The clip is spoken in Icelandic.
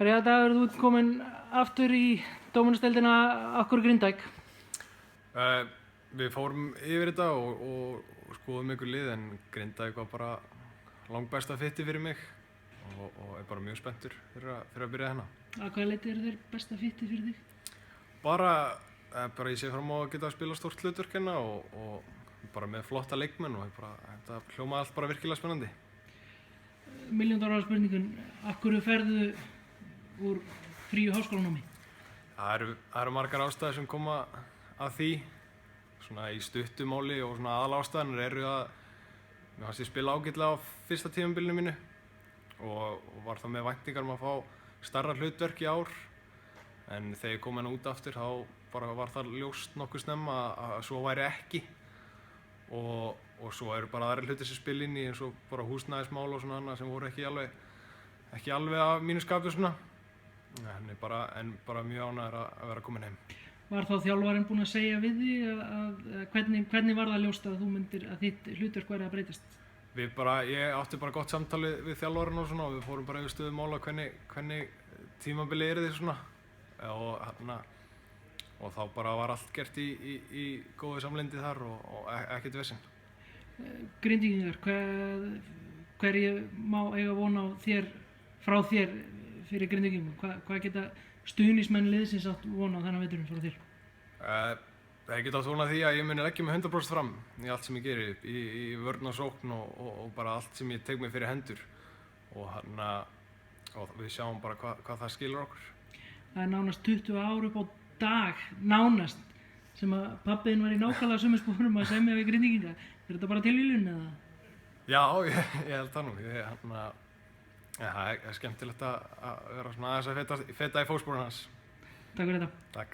Dagur, þú ert komin aftur í Dóminusdeildina, af hverju Grindavík? Við fórum yfir þetta og skoðum ykkur lið, en Grindavík var bara langbesta fitti fyrir mig og er bara mjög spenntur fyrir að byrja hérna. Að hvaða leyti eru þeir besta fitti fyrir þig? Bara ég sé fram á að geta að spila stórt hlutverk hérna og bara með flotta leikmenn og þetta hljómaði allt bara virkilega spennandi. $1.000.000 spurningun, af hverju ferðu úr fríu háskólanámi? Það eru margar ástæður sem koma að því. Svona í stuttu máli og svona aðalástæðanir eru að mér fannst ég spila ágætlega á fyrsta tímabilinu mínu og var það með væntingar að fá stærra hlutverk í ár, en þegar ég kom hérna út aftur þá bara var það ljóst nokkuð snemma að svo væri ekki og svo eru bara aðrir hlutir sem spila inn í, eins og bara húsnæðismál og svona annað sem voru ekki alveg af mínu skapi svona, en bara mjög ánægður að vera komin heim. Var þá þjálfarinn búinn að segja við þig að hvernig var það ljóst að að þitt hlutverk væri að breytast? Ég átti bara gott samtali við þjálfarinn og svona, og við fórum bara yfir stöðumála hvernig tímabilið yrði svona, og þá bara var allt gert í góðu samlyndi þar og ekkert vesen. Grindvíkingar, hverju má eiga von á frá þér fyrir Grindvíkingum? Hvað geta stuðningsmenn liðsins átt von á þennan veturinn frá þér? Ég get átt von á því að ég muni leggja mig 100% fram í allt sem ég geri, í vörn og sókn og bara allt sem ég tek mig fyrir hendur, og við sjáum bara hvað það skilur okkur. Það er nánast 20 ár upp á dag, nánast, sem að pabbiðinn var í nákvæmlega sömu sporum að semja við Grindvíkinga. Er þetta bara tilviljun eða? Já, ég held það nú. Það er skemmtilegt að vera svona aðeins að feta í fótsporin hans. Takk fyrir þetta. Takk.